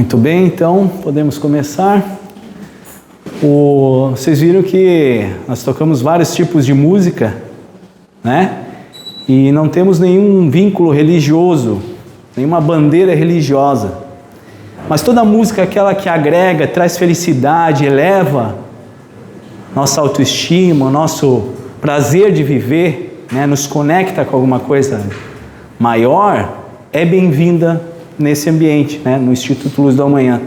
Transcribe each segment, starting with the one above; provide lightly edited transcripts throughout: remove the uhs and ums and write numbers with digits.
Muito bem, então podemos começar. Vocês viram que nós tocamos vários tipos de música, né? E não temos nenhum vínculo religioso, nenhuma bandeira religiosa. Mas toda música é aquela que agrega, traz felicidade, eleva nossa autoestima, nosso prazer de viver, né? Nos conecta com alguma coisa maior, é bem-vinda nesse ambiente, né? No Instituto Luz do Amanhã.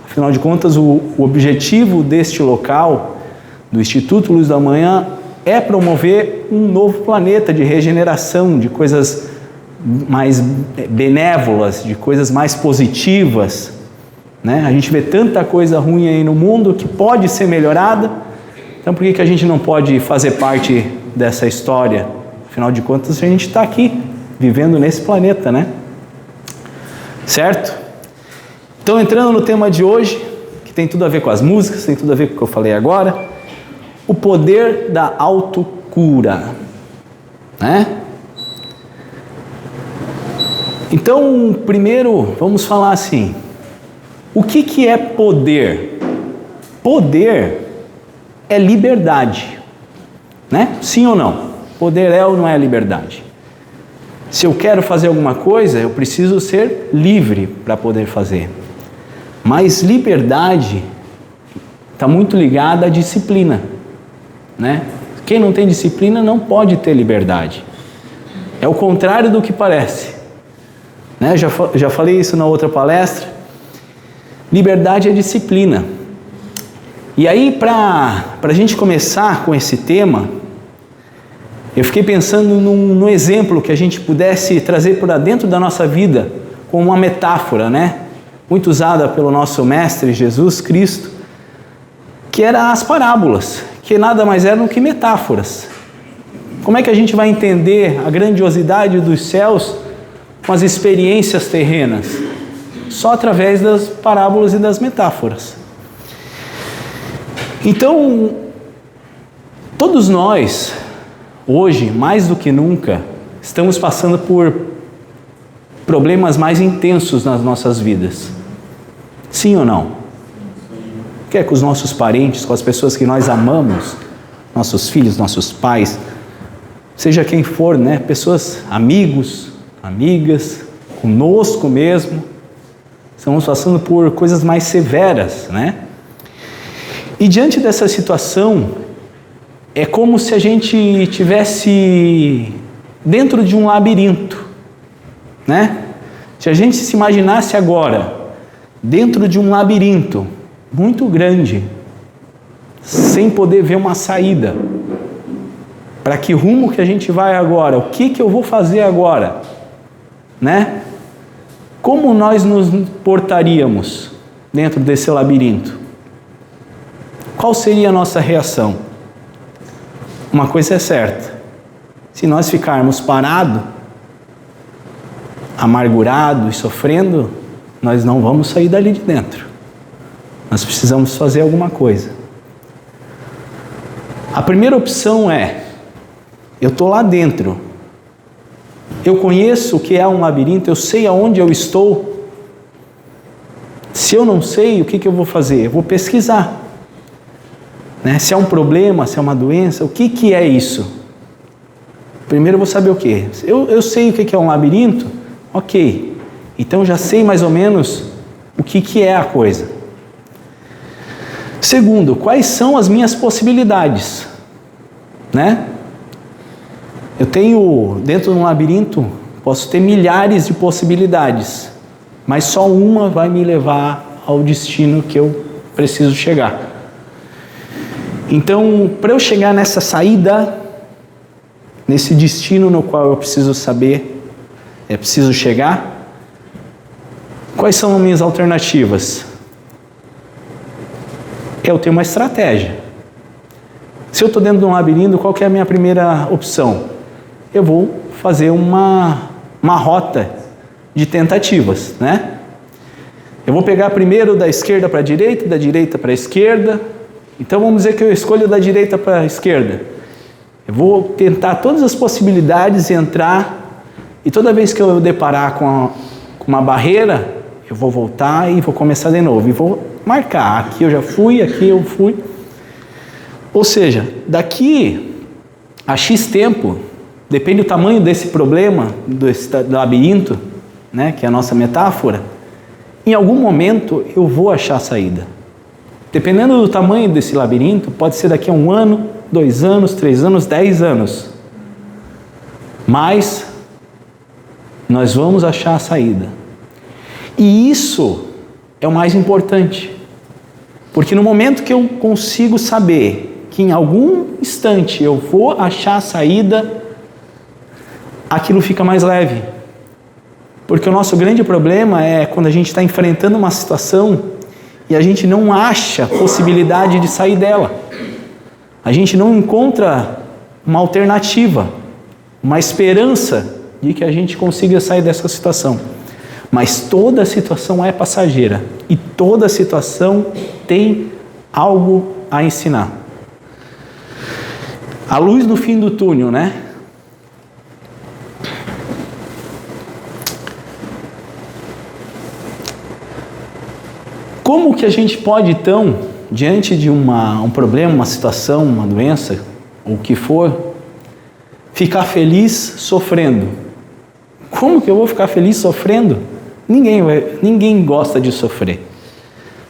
Afinal de contas, o objetivo deste local, do Instituto Luz do Amanhã, é promover um novo planeta de regeneração, de coisas mais benévolas, de coisas mais positivas, né? A gente vê tanta coisa ruim aí no mundo que pode ser melhorada, então por que a gente não pode fazer parte dessa história? Afinal de contas, a gente está aqui, vivendo nesse planeta, né? Certo? Então, entrando no tema de hoje, que tem tudo a ver com as músicas, tem tudo a ver com o que eu falei agora, o poder da autocura, né? Então, primeiro, vamos falar assim, o que é poder? Poder é liberdade, né? Sim ou não? Poder é ou não é liberdade? Se eu quero fazer alguma coisa, eu preciso ser livre para poder fazer. Mas liberdade está muito ligada à disciplina, né? Quem não tem disciplina não pode ter liberdade. É o contrário do que parece, né? Já falei isso na outra palestra. Liberdade é disciplina. E aí, para a gente começar com esse tema, eu fiquei pensando num exemplo que a gente pudesse trazer para dentro da nossa vida, como uma metáfora, né? Muito usada pelo nosso Mestre Jesus Cristo, que eram as parábolas, que nada mais eram que metáforas. Como é que a gente vai entender a grandiosidade dos céus com as experiências terrenas? Só através das parábolas e das metáforas. Então, todos nós, hoje, mais do que nunca, estamos passando por problemas mais intensos nas nossas vidas. Sim ou não? Quer com os nossos parentes, com as pessoas que nós amamos, nossos filhos, nossos pais, seja quem for, né? Pessoas, amigos, amigas, conosco mesmo, estamos passando por coisas mais severas, né? E diante dessa situação, é como se a gente estivesse dentro de um labirinto, né? Se a gente se imaginasse agora dentro de um labirinto muito grande, sem poder ver uma saída, para que rumo que a gente vai agora? O que eu vou fazer agora? Né? Como nós nos portaríamos dentro desse labirinto? Qual seria a nossa reação? Uma coisa é certa, se nós ficarmos parados, amargurados e sofrendo, nós não vamos sair dali de dentro. Nós precisamos fazer alguma coisa. A primeira opção é, eu estou lá dentro, eu conheço o que é um labirinto, eu sei aonde eu estou. Se eu não sei, o que eu vou fazer? Eu vou pesquisar. Né? Se é um problema, se é uma doença, o que é isso? Primeiro eu vou saber o que? Eu sei o que é um labirinto? Ok, então já sei mais ou menos o que é a coisa. Segundo, quais são as minhas possibilidades? Né? Eu tenho, dentro de um labirinto, posso ter milhares de possibilidades, mas só uma vai me levar ao destino que eu preciso chegar. Então, para eu chegar nessa saída, nesse destino no qual eu preciso saber, preciso chegar, quais são as minhas alternativas? Eu tenho uma estratégia. Se eu estou dentro de um labirinto, qual que é a minha primeira opção? Eu vou fazer uma rota de tentativas, né? Eu vou pegar primeiro da esquerda para a direita, da direita para a esquerda. Então vamos dizer que eu escolho da direita para a esquerda. Eu vou tentar todas as possibilidades, entrar, e toda vez que eu deparar com uma barreira, eu vou voltar e vou começar de novo. E vou marcar, aqui eu já fui, aqui eu fui. Ou seja, daqui a X tempo, depende do tamanho desse problema, do labirinto, né, que é a nossa metáfora, em algum momento eu vou achar a saída. Dependendo do tamanho desse labirinto, pode ser daqui a 1 ano, 2 anos, 3 anos, 10 anos. Mas nós vamos achar a saída. E isso é o mais importante. Porque no momento que eu consigo saber que em algum instante eu vou achar a saída, aquilo fica mais leve. Porque o nosso grande problema é quando a gente está enfrentando uma situação e a gente não acha possibilidade de sair dela. A gente não encontra uma alternativa, uma esperança de que a gente consiga sair dessa situação. Mas toda situação é passageira e toda situação tem algo a ensinar. A luz no fim do túnel, né? Como que a gente pode, então, diante de um problema, uma situação, uma doença, ou o que for, ficar feliz sofrendo? Como que eu vou ficar feliz sofrendo? Ninguém gosta de sofrer.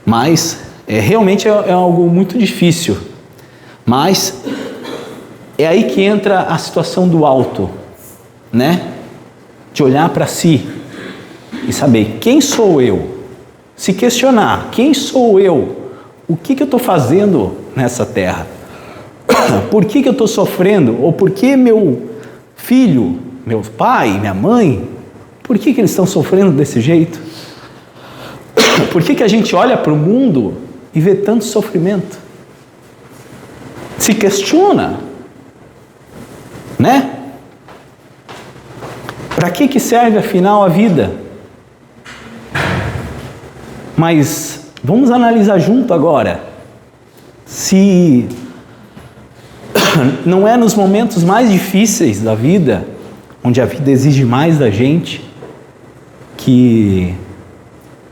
Mas, realmente é algo muito difícil. Mas, é aí que entra a situação do alto, né? De olhar para si e saber quem sou eu. Se questionar, quem sou eu? O que eu estou fazendo nessa terra? Por que eu estou sofrendo? Ou por que meu filho, meu pai, minha mãe, por que eles estão sofrendo desse jeito? Por que a gente olha para o mundo e vê tanto sofrimento? Se questiona, né? Para que serve afinal a vida? Mas vamos analisar junto agora, se não é nos momentos mais difíceis da vida, onde a vida exige mais da gente, que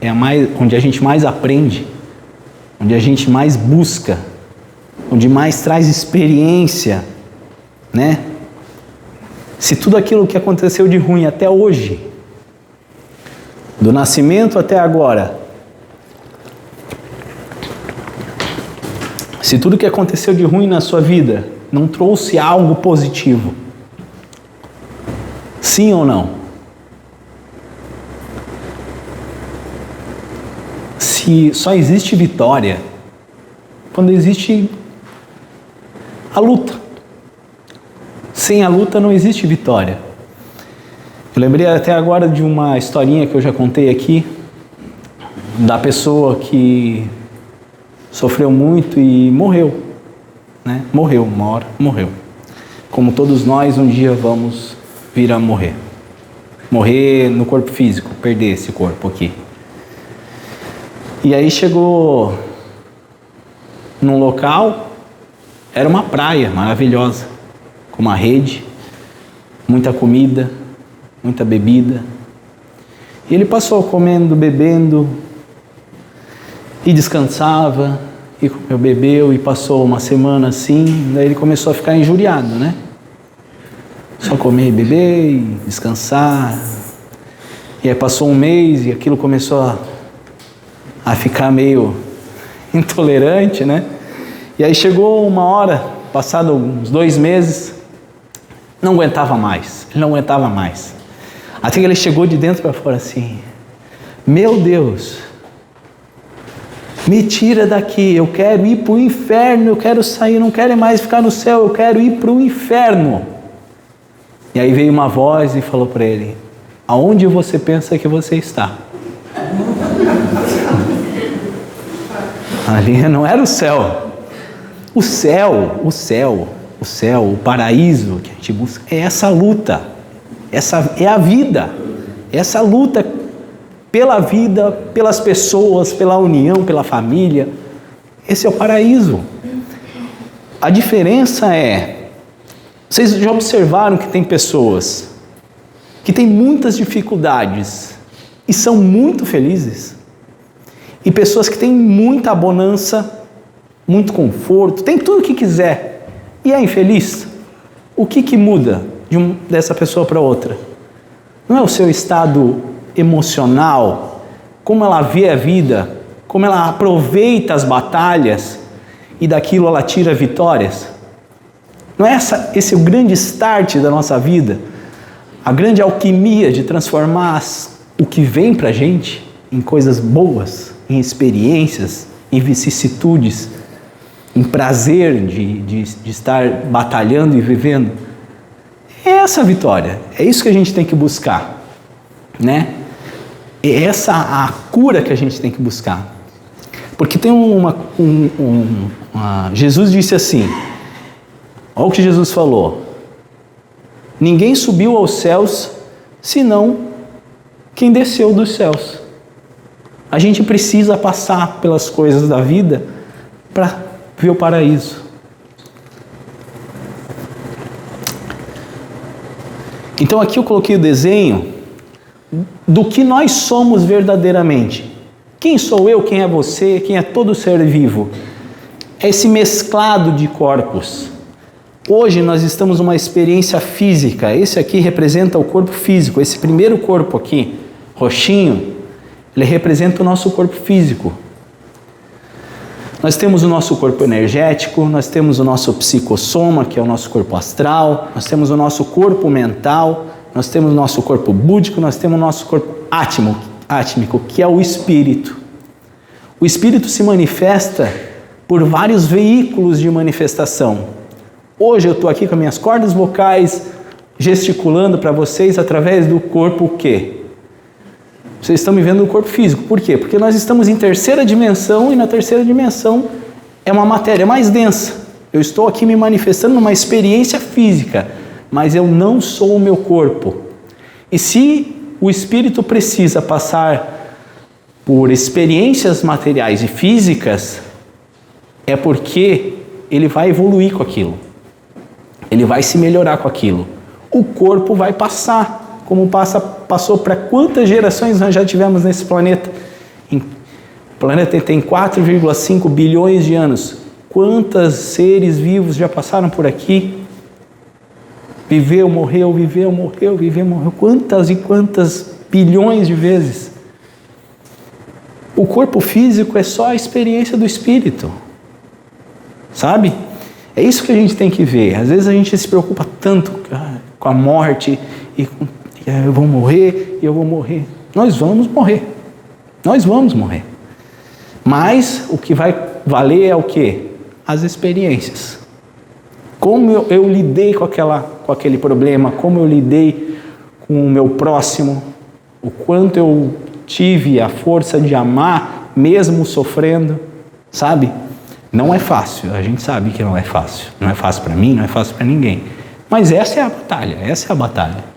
é onde a gente mais aprende, onde a gente mais busca, onde mais traz experiência, né? Se tudo aquilo que aconteceu de ruim até hoje, do nascimento até agora, se tudo que aconteceu de ruim na sua vida não trouxe algo positivo, sim ou não? Se só existe vitória quando existe a luta. Sem a luta não existe vitória. Eu lembrei até agora de uma historinha que eu já contei aqui, da pessoa que sofreu muito e morreu, né? Morreu, uma hora, morreu. Como todos nós, um dia vamos vir a morrer. Morrer no corpo físico, perder esse corpo aqui. E aí chegou num local, era uma praia maravilhosa, com uma rede, muita comida, muita bebida. E ele passou comendo, bebendo, e descansava, e comeu, bebeu, e passou uma semana assim, daí ele começou a ficar injuriado, né? Só comer e beber, e descansar. E aí passou um mês, e aquilo começou a ficar meio intolerante, né? E aí chegou uma hora, passado uns 2 meses, não aguentava mais, ele não aguentava mais. Até que ele chegou de dentro para fora assim, meu Deus, me tira daqui, eu quero ir para o inferno, eu quero sair, não quero mais ficar no céu, eu quero ir para o inferno. E aí veio uma voz e falou para ele, aonde você pensa que você está? Ali não era o céu. O céu, o paraíso que a gente busca é essa luta, essa é a vida, essa luta pela vida, pelas pessoas, pela união, pela família. Esse é o paraíso. A diferença é, vocês já observaram que tem pessoas que têm muitas dificuldades e são muito felizes. E pessoas que têm muita bonança, muito conforto, tem tudo o que quiser e é infeliz. O que muda dessa pessoa para outra? Não é o seu estado emocional, como ela vê a vida, como ela aproveita as batalhas e daquilo ela tira vitórias? Não é esse o grande start da nossa vida? A grande alquimia de transformar o que vem para a gente em coisas boas, em experiências, em vicissitudes, em prazer de estar batalhando e vivendo. É essa a vitória, é isso que a gente tem que buscar, né? É essa a cura que a gente tem que buscar. Porque tem Jesus disse assim, olha o que Jesus falou: ninguém subiu aos céus, senão quem desceu dos céus. A gente precisa passar pelas coisas da vida para ver o paraíso. Então aqui eu coloquei o desenho do que nós somos verdadeiramente. Quem sou eu, quem é você, quem é todo ser vivo? É esse mesclado de corpos. Hoje nós estamos numa experiência física. Esse aqui representa o corpo físico. Esse primeiro corpo aqui, roxinho, ele representa o nosso corpo físico. Nós temos o nosso corpo energético, nós temos o nosso psicossoma, que é o nosso corpo astral, nós temos o nosso corpo mental, nós temos o nosso corpo búdico, nós temos o nosso corpo átmico, que é o espírito. O espírito se manifesta por vários veículos de manifestação. Hoje eu estou aqui com as minhas cordas vocais, gesticulando para vocês através do corpo o quê? Vocês estão me vendo no corpo físico. Por quê? Porque nós estamos em terceira dimensão e na terceira dimensão é uma matéria mais densa. Eu estou aqui me manifestando numa experiência física, mas eu não sou o meu corpo. E se o espírito precisa passar por experiências materiais e físicas, é porque ele vai evoluir com aquilo. Ele vai se melhorar com aquilo. O corpo vai passar. Como passou para quantas gerações nós já tivemos nesse planeta? O planeta tem 4,5 bilhões de anos. Quantos seres vivos já passaram por aqui? Viveu, morreu, viveu, morreu, viveu, morreu. Quantas e quantas bilhões de vezes? O corpo físico é só a experiência do espírito. Sabe? É isso que a gente tem que ver. Às vezes a gente se preocupa tanto com a morte e com eu vou morrer, eu vou morrer. Nós vamos morrer. Nós vamos morrer. Mas o que vai valer é o quê? As experiências. Como eu lidei com aquele problema, como eu lidei com o meu próximo, o quanto eu tive a força de amar, mesmo sofrendo, sabe? Não é fácil, a gente sabe que não é fácil. Não é fácil para mim, não é fácil para ninguém. Mas essa é a batalha.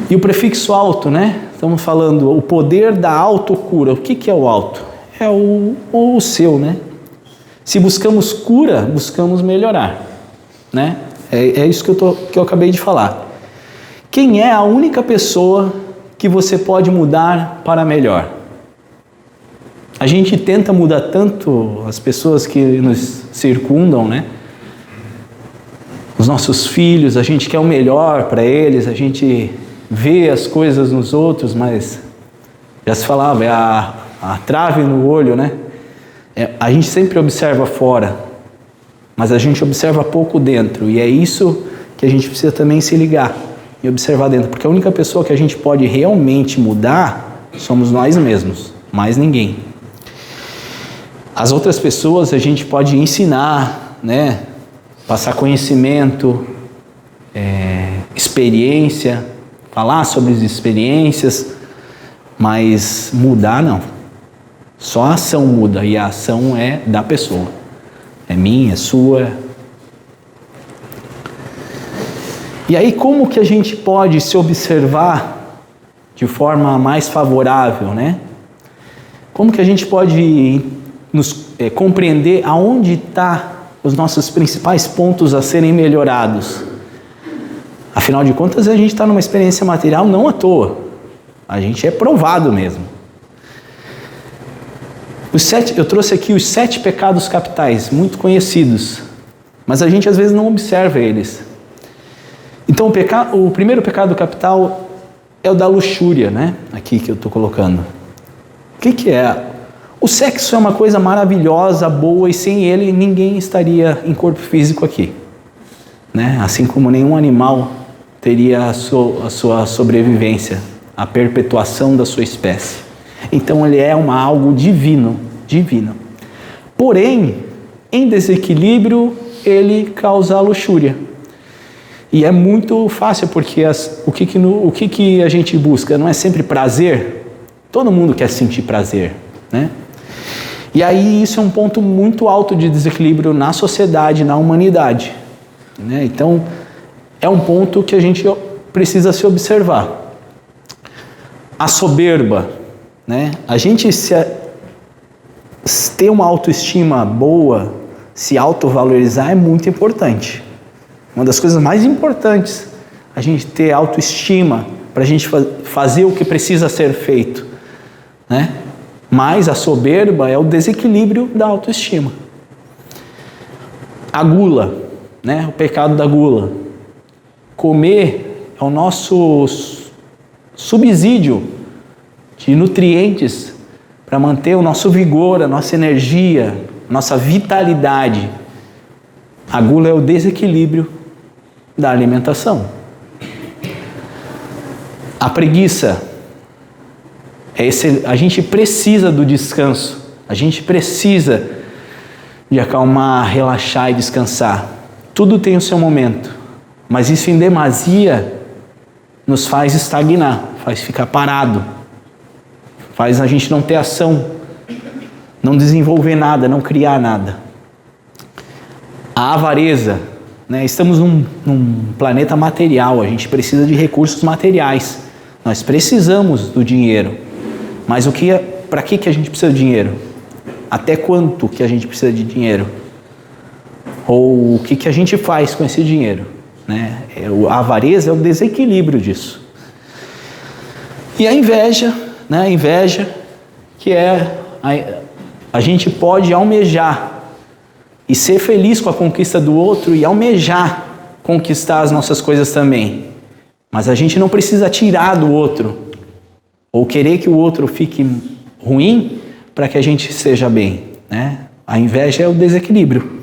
E o prefixo auto, né? Estamos falando o poder da autocura. O que é o auto? É o seu, né? Se buscamos cura, buscamos melhorar, né? É isso que eu acabei de falar. Quem é a única pessoa que você pode mudar para melhor? A gente tenta mudar tanto as pessoas que nos circundam, né? Os nossos filhos, a gente quer o melhor para eles, a gente vê as coisas nos outros, mas já se falava, é a trave no olho, né? A gente sempre observa fora, mas a gente observa pouco dentro, e é isso que a gente precisa também se ligar e observar dentro, porque a única pessoa que a gente pode realmente mudar somos nós mesmos, mais ninguém. As outras pessoas a gente pode ensinar, né? Passar conhecimento, experiência, falar sobre as experiências, mas mudar não. Só a ação muda, e a ação é da pessoa. É minha, é sua. E aí como que a gente pode se observar de forma mais favorável, né? Como que a gente pode compreender aonde está os nossos principais pontos a serem melhorados? Afinal de contas, a gente está numa experiência material não à toa. A gente é provado mesmo. Eu trouxe aqui os 7 pecados capitais, muito conhecidos, mas a gente às vezes não observa eles. Então o primeiro pecado capital é o da luxúria, né? Aqui que eu estou colocando. O que é? O sexo é uma coisa maravilhosa, boa, e sem ele ninguém estaria em corpo físico aqui, né? Assim como nenhum animal teria a sua sobrevivência, a perpetuação da sua espécie. Então ele é algo divino. Porém, em desequilíbrio, ele causa a luxúria. E é muito fácil, porque o que a gente busca? Não é sempre prazer? Todo mundo quer sentir prazer, né? E aí isso é um ponto muito alto de desequilíbrio na sociedade, na humanidade, né? Então, é um ponto que a gente precisa se observar. A soberba, né? A gente ter uma autoestima boa, se autovalorizar é muito importante. Uma das coisas mais importantes, a gente ter autoestima para a gente fazer o que precisa ser feito, né? Mas a soberba é o desequilíbrio da autoestima. A gula, né? O pecado da gula. Comer é o nosso subsídio de nutrientes para manter o nosso vigor, a nossa energia, a nossa vitalidade. A gula é o desequilíbrio da alimentação. A preguiça, a gente precisa do descanso, a gente precisa de acalmar, relaxar e descansar. Tudo tem o seu momento, mas isso em demasia nos faz estagnar, faz ficar parado, faz a gente não ter ação, não desenvolver nada, não criar nada. A avareza, né? Estamos num planeta material, a gente precisa de recursos materiais, nós precisamos do dinheiro, mas para que a gente precisa de dinheiro? Até quanto que a gente precisa de dinheiro? Ou o que a gente faz com esse dinheiro, né? A avareza é o desequilíbrio disso. E a inveja, né? A inveja, que é a gente pode almejar e ser feliz com a conquista do outro e almejar conquistar as nossas coisas também. Mas a gente não precisa tirar do outro ou querer que o outro fique ruim para que a gente seja bem, né? A inveja é o desequilíbrio.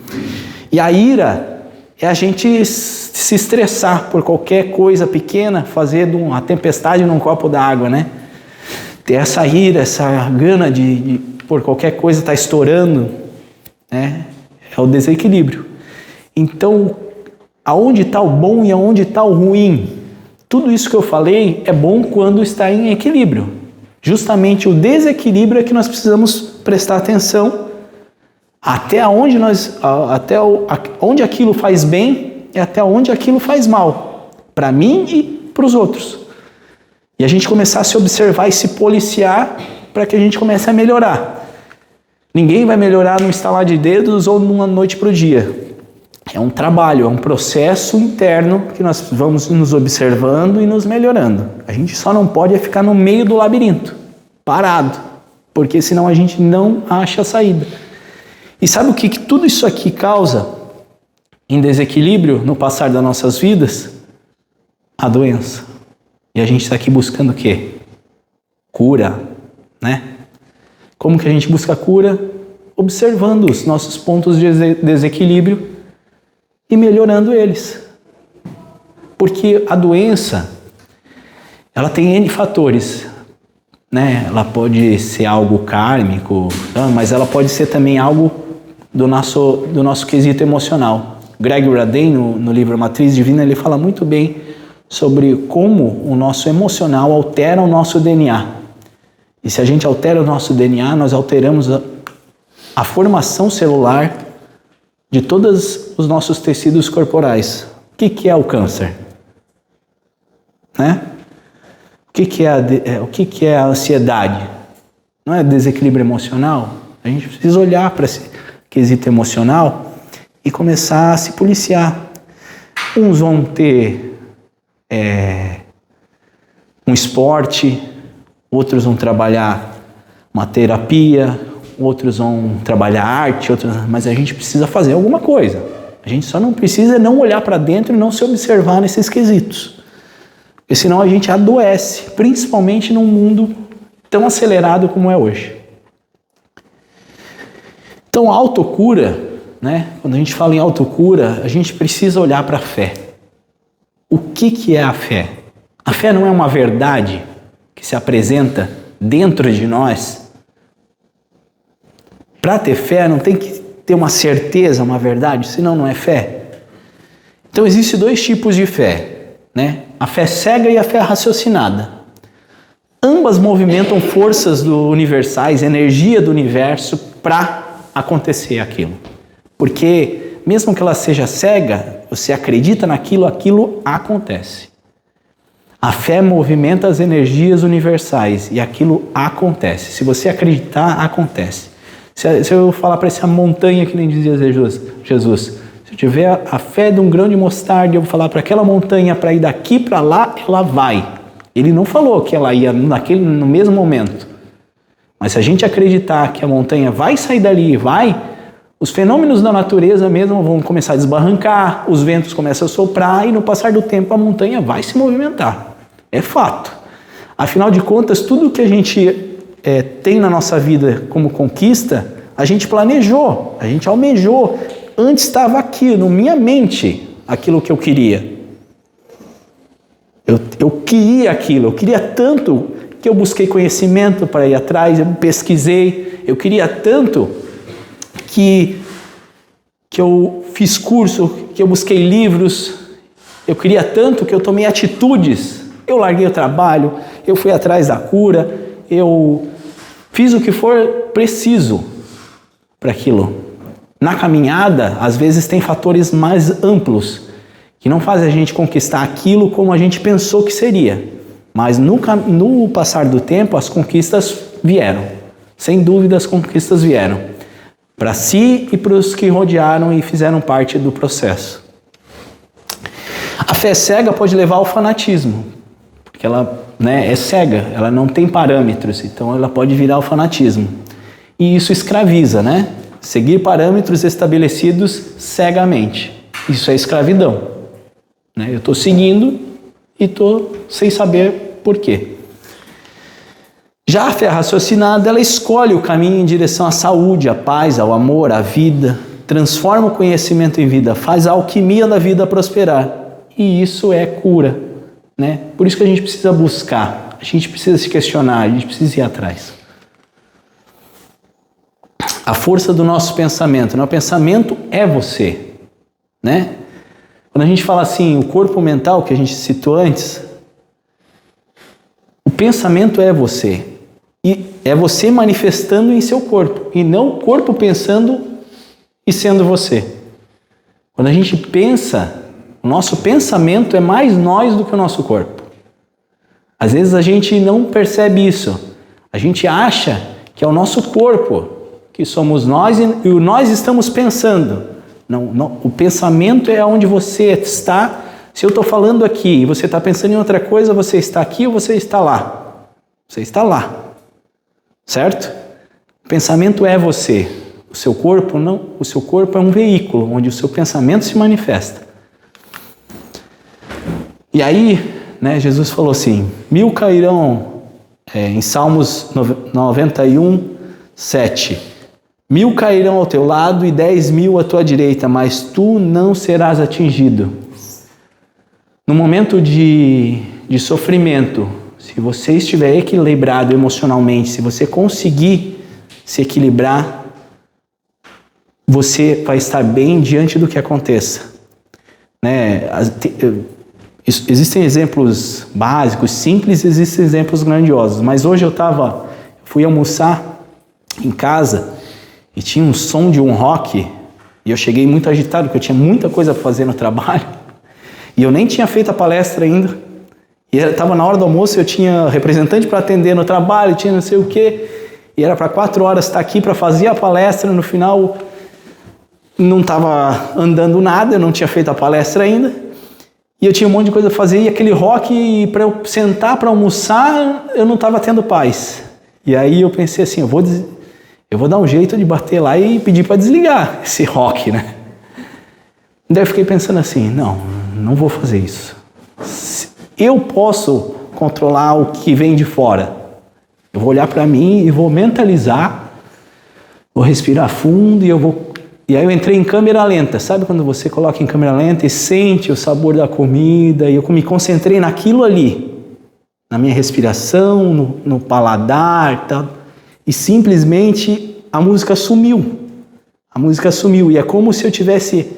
E a ira é a gente se estressar por qualquer coisa pequena, fazer uma tempestade num copo d'água, né? Ter essa ira, essa gana de por qualquer coisa estar estourando, né? É o desequilíbrio. Então, aonde está o bom e aonde está o ruim? Tudo isso que eu falei é bom quando está em equilíbrio. Justamente o desequilíbrio é que nós precisamos prestar atenção até onde aquilo faz bem e até onde aquilo faz mal, para mim e para os outros. E a gente começar a se observar e se policiar para que a gente comece a melhorar. Ninguém vai melhorar num estalar de dedos ou numa noite para o dia. É um trabalho, é um processo interno que nós vamos nos observando e nos melhorando. A gente só não pode ficar no meio do labirinto, parado, porque senão a gente não acha a saída. E sabe o que tudo isso aqui causa em desequilíbrio no passar das nossas vidas? A doença. E a gente está aqui buscando o quê? Cura, né? Como que a gente busca cura? Observando os nossos pontos de desequilíbrio e melhorando eles. Porque a doença, ela tem N fatores, né? Ela pode ser algo kármico, mas ela pode ser também algo do nosso quesito emocional. Greg Radin, no livro Matriz Divina, ele fala muito bem sobre como o nosso emocional altera o nosso DNA. E se a gente altera o nosso DNA, nós alteramos a formação celular de todos os nossos tecidos corporais. O que é o câncer? Né? O que é a ansiedade? Não é desequilíbrio emocional? A gente precisa olhar para esse quesito emocional e começar a se policiar. Uns vão ter um esporte, outros vão trabalhar uma terapia, outros vão trabalhar arte, mas a gente precisa fazer alguma coisa. A gente só não precisa não olhar para dentro e não se observar nesses quesitos. Porque senão a gente adoece, principalmente num mundo tão acelerado como é hoje. Então a autocura, né? Quando a gente fala em autocura, a gente precisa olhar para a fé. O que é a fé? A fé não é uma verdade que se apresenta dentro de nós. Para ter fé não tem que ter uma certeza, uma verdade, senão não é fé. Então existem dois tipos de fé, né? A fé cega e a fé raciocinada. Ambas movimentam forças universais, energia do universo para acontecer aquilo. Porque mesmo que ela seja cega, você acredita naquilo, aquilo acontece. A fé movimenta as energias universais e aquilo acontece. Se você acreditar, acontece. Se eu falar para essa montanha, que nem dizia Jesus, se eu tiver a fé de um grão de mostarda, eu vou falar para aquela montanha para ir daqui para lá, ela vai. Ele não falou que ela ia no mesmo momento. Mas se a gente acreditar que a montanha vai sair dali e vai, os fenômenos da natureza mesmo vão começar a desbarrancar, os ventos começam a soprar e no passar do tempo a montanha vai se movimentar. É fato. Afinal de contas, tudo que a gente tem na nossa vida como conquista, a gente planejou, a gente almejou. Antes estava aqui, na minha mente, aquilo que eu queria. Eu queria aquilo, eu queria tanto que eu busquei conhecimento para ir atrás, eu pesquisei, eu queria tanto que eu fiz curso, que eu busquei livros, eu queria tanto que eu tomei atitudes, eu larguei o trabalho, eu fui atrás da cura, eu fiz o que for preciso para aquilo. Na caminhada, às vezes tem fatores mais amplos que não fazem a gente conquistar aquilo como a gente pensou que seria. Mas no passar do tempo, as conquistas vieram. Sem dúvida, as conquistas vieram. Para si e para os que rodearam e fizeram parte do processo. A fé cega pode levar ao fanatismo. Porque ela é cega, ela não tem parâmetros. Então ela pode virar ao fanatismo. E isso escraviza, né? Seguir parâmetros estabelecidos cegamente. Isso é escravidão. Eu estou seguindo e estou sem saber por quê. Já a fé raciocinada, ela escolhe o caminho em direção à saúde, à paz, ao amor, à vida, transforma o conhecimento em vida, faz a alquimia da vida prosperar. E isso é cura, né? Por isso que a gente precisa buscar, a gente precisa se questionar, a gente precisa ir atrás. A força do nosso pensamento, né? O pensamento é você, né? Quando a gente fala assim, o corpo mental que a gente citou antes, o pensamento é você. E é você manifestando em seu corpo, e não o corpo pensando e sendo você. Quando a gente pensa, o nosso pensamento é mais nós do que o nosso corpo. Às vezes a gente não percebe isso. A gente acha que é o nosso corpo, que somos nós e nós estamos pensando. Não, o pensamento é onde você está. Se eu estou falando aqui e você está pensando em outra coisa, você está aqui ou você está lá? Você está lá. Certo? O pensamento é você. O seu corpo não. O seu corpo é um veículo onde o seu pensamento se manifesta. E aí, né, Jesus falou assim: 1000 cairão, em Salmos 91, 7. 1000 cairão ao teu lado e 10.000 à tua direita, mas tu não serás atingido. No momento de sofrimento, se você estiver equilibrado emocionalmente, se você conseguir se equilibrar, você vai estar bem diante do que aconteça. Né? Existem exemplos básicos, simples, existem exemplos grandiosos. Mas hoje fui almoçar em casa e tinha um som de um rock, e eu cheguei muito agitado, porque eu tinha muita coisa para fazer no trabalho, e eu nem tinha feito a palestra ainda, e estava na hora do almoço, eu tinha representante para atender no trabalho, tinha não sei o quê, e era para 4 horas estar aqui para fazer a palestra, no final não estava andando nada, eu não tinha feito a palestra ainda, E eu tinha um monte de coisa para fazer, e aquele rock, e para eu sentar para almoçar, eu não estava tendo paz. E aí eu pensei assim, eu vou dar um jeito de bater lá e pedir para desligar esse rock, né? Daí eu fiquei pensando assim, não vou fazer isso. Eu posso controlar o que vem de fora. Eu vou olhar para mim e vou mentalizar, vou respirar fundo e aí eu entrei em câmera lenta. Sabe quando você coloca em câmera lenta e sente o sabor da comida? E eu me concentrei naquilo ali, na minha respiração, no paladar, tal. E simplesmente a música sumiu. A música sumiu e é como se eu tivesse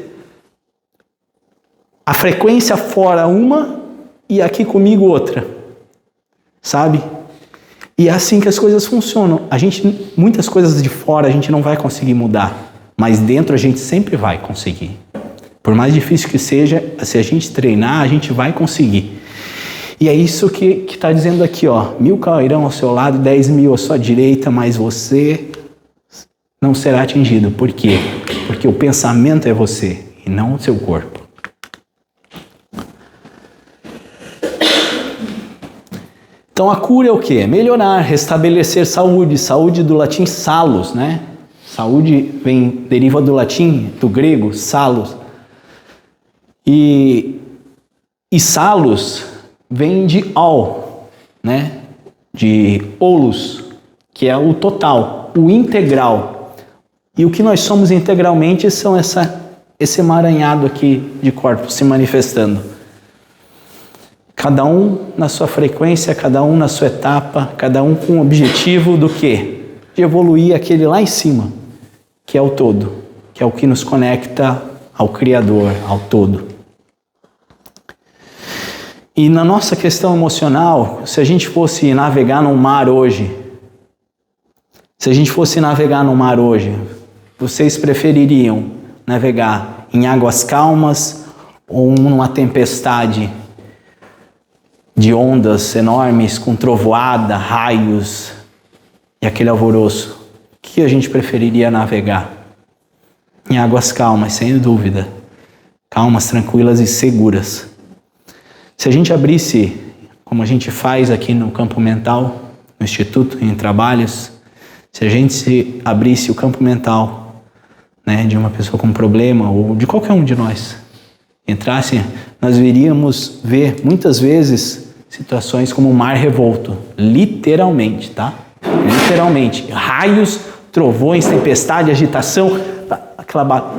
a frequência fora uma e aqui comigo outra, sabe? E é assim que as coisas funcionam. Muitas coisas de fora a gente não vai conseguir mudar, mas dentro a gente sempre vai conseguir. Por mais difícil que seja, se a gente treinar, a gente vai conseguir. E é isso que está dizendo aqui, ó. 1000 cairão ao seu lado, 10.000 à sua direita, mas você não será atingido. Por quê? Porque o pensamento é você e não o seu corpo. Então a cura é o quê? Melhorar, restabelecer saúde. Saúde do latim salus, né? Saúde deriva do latim, do grego, salus. E salus vem de all, né? De olus, que é o total, o integral. E o que nós somos integralmente são esse emaranhado aqui de corpos se manifestando. Cada um na sua frequência, cada um na sua etapa, cada um com o objetivo do quê? De evoluir aquele lá em cima, que é o todo, que é o que nos conecta ao Criador, ao todo. E na nossa questão emocional, se a gente fosse navegar num mar hoje, vocês prefeririam navegar em águas calmas ou numa tempestade de ondas enormes, com trovoada, raios e aquele alvoroço? O que a gente preferiria navegar? Em águas calmas, sem dúvida. Calmas, tranquilas e seguras. Se a gente abrisse, como a gente faz aqui no campo mental, no Instituto, em trabalhos, se a gente abrisse o campo mental, né, de uma pessoa com problema, ou de qualquer um de nós, entrasse, nós iríamos ver muitas vezes situações como o mar revolto, literalmente, tá? Literalmente, raios, trovões, tempestade, agitação, aquela...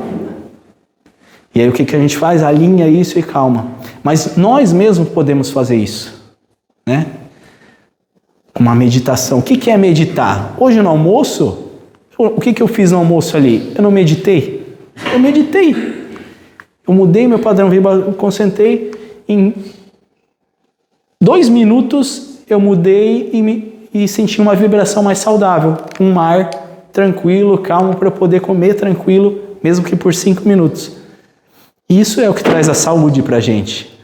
E aí o que a gente faz? Alinha isso e calma. Mas nós mesmos podemos fazer isso, né? Uma meditação. O que é meditar? Hoje no almoço, o que eu fiz no almoço ali? Eu não meditei? Eu meditei. Eu mudei meu padrão vibratório, concentrei em 2 minutos, eu mudei e senti uma vibração mais saudável. Um mar tranquilo, calmo, para eu poder comer tranquilo, mesmo que por 5 minutos. Isso é o que traz a saúde para a gente.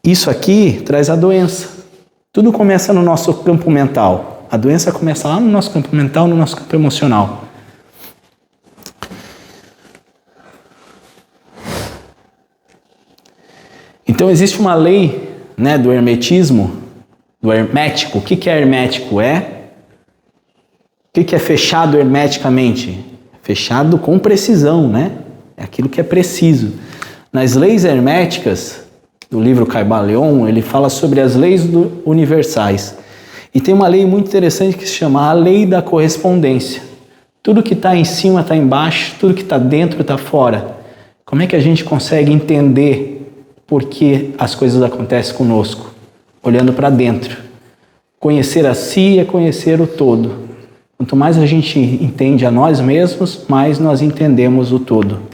Isso aqui traz a doença. Tudo começa no nosso campo mental. A doença começa lá no nosso campo mental, no nosso campo emocional. Então existe uma lei, né, do hermetismo, do hermético. O que é hermético? O que é fechado hermeticamente? Fechado com precisão, né? É aquilo que é preciso. Nas leis herméticas, do livro Caibalion, ele fala sobre as leis universais. E tem uma lei muito interessante que se chama a lei da correspondência. Tudo que está em cima está embaixo, tudo que está dentro está fora. Como é que a gente consegue entender por que as coisas acontecem conosco? Olhando para dentro. Conhecer a si é conhecer o todo. Quanto mais a gente entende a nós mesmos, mais nós entendemos o todo.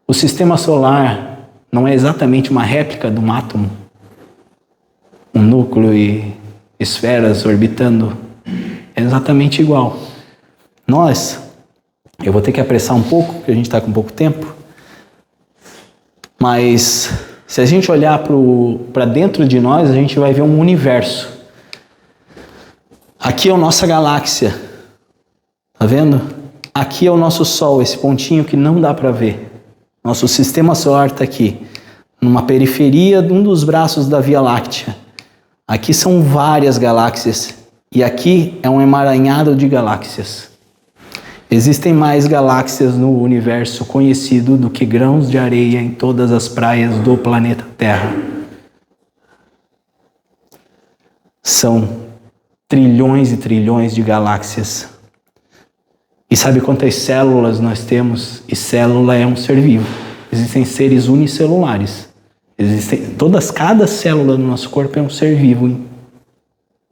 O sistema solar não é exatamente uma réplica de um átomo, um núcleo e esferas orbitando. É exatamente igual. Eu vou ter que apressar um pouco, porque a gente está com pouco tempo, mas se a gente olhar para dentro de nós, a gente vai ver um universo. Aqui é a nossa galáxia, tá vendo? Aqui é o nosso Sol, esse pontinho que não dá para ver. Nosso sistema solar está aqui. numa periferia de um dos braços da Via Láctea. Aqui são várias galáxias e aqui é um emaranhado de galáxias. Existem mais galáxias no universo conhecido do que grãos de areia em todas as praias do planeta Terra. São trilhões e trilhões de galáxias. E sabe quantas células nós temos? E célula é um ser vivo. Existem seres unicelulares. Cada célula do nosso corpo é um ser vivo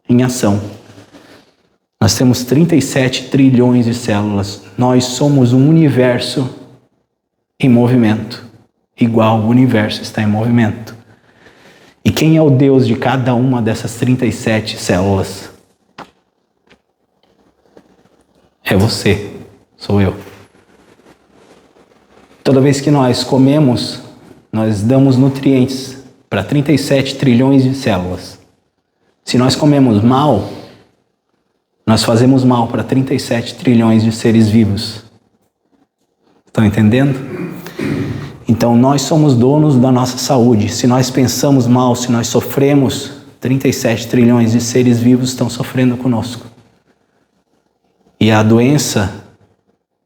em ação. Nós temos 37 trilhões de células. Nós somos um universo em movimento. Igual o universo está em movimento. E quem é o Deus de cada uma dessas 37 células? É você, sou eu. Toda vez que nós comemos, nós damos nutrientes para 37 trilhões de células. Se nós comemos mal, nós fazemos mal para 37 trilhões de seres vivos. Estão entendendo? Então nós somos donos da nossa saúde. Se nós pensamos mal, se nós sofremos, 37 trilhões de seres vivos estão sofrendo conosco. E a doença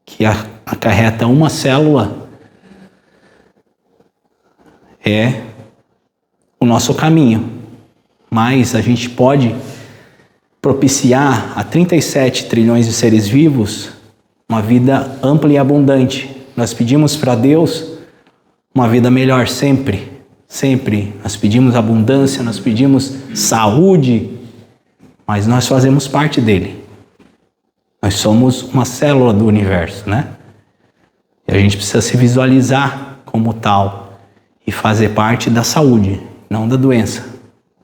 que acarreta uma célula é o nosso caminho. Mas a gente pode propiciar a 37 trilhões de seres vivos uma vida ampla e abundante. Nós pedimos para Deus uma vida melhor sempre, sempre. Nós pedimos abundância, nós pedimos saúde, mas nós fazemos parte dele. Nós somos uma célula do universo, né? E a gente precisa se visualizar como tal e fazer parte da saúde, não da doença.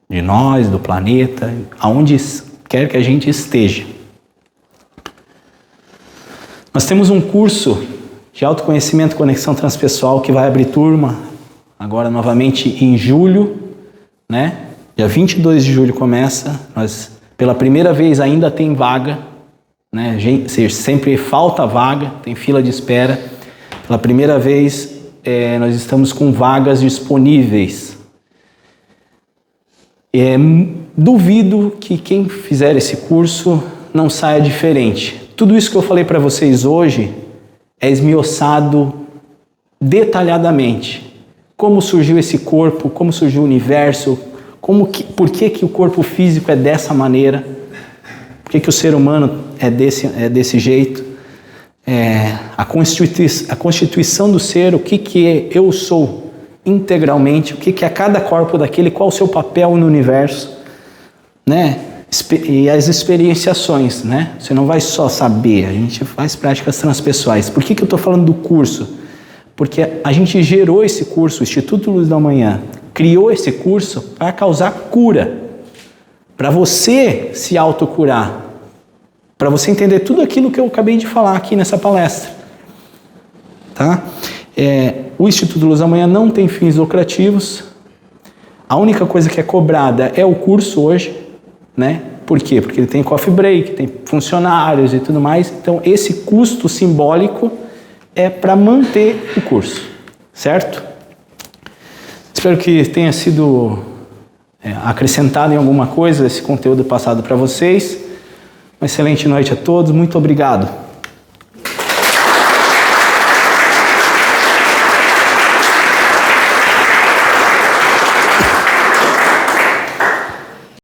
De nós, do planeta, aonde quer que a gente esteja. Nós temos um curso de autoconhecimento e conexão transpessoal que vai abrir turma agora novamente em julho, né? Dia 22 de julho começa. Nós, pela primeira vez, ainda tem vaga, né? Sempre falta vaga, tem fila de espera. Pela primeira vez, nós estamos com vagas disponíveis. Duvido que quem fizer esse curso não saia diferente. Tudo isso que eu falei para vocês hoje é esmiuçado detalhadamente. Como surgiu esse corpo, como surgiu o universo, por que o corpo físico é dessa maneira, por que o ser humano é desse jeito, a constituição do ser, o que eu sou integralmente, o que é cada corpo daquele, qual o seu papel no universo, né? E as experienciações, né? Você não vai só saber, a gente faz práticas transpessoais. Por que eu estou falando do curso? Porque a gente gerou esse curso, o Instituto Luz da Manhã criou esse curso para causar cura, para você se autocurar, para você entender tudo aquilo que eu acabei de falar aqui nessa palestra, tá? O Instituto Luz da Manhã não tem fins lucrativos. A única coisa que é cobrada é o curso hoje, né? Por quê? Porque ele tem coffee break, tem funcionários e tudo mais. Então, esse custo simbólico é para manter o curso, certo? Espero que tenha sido acrescentado em alguma coisa esse conteúdo passado para vocês. Uma excelente noite a todos. Muito obrigado.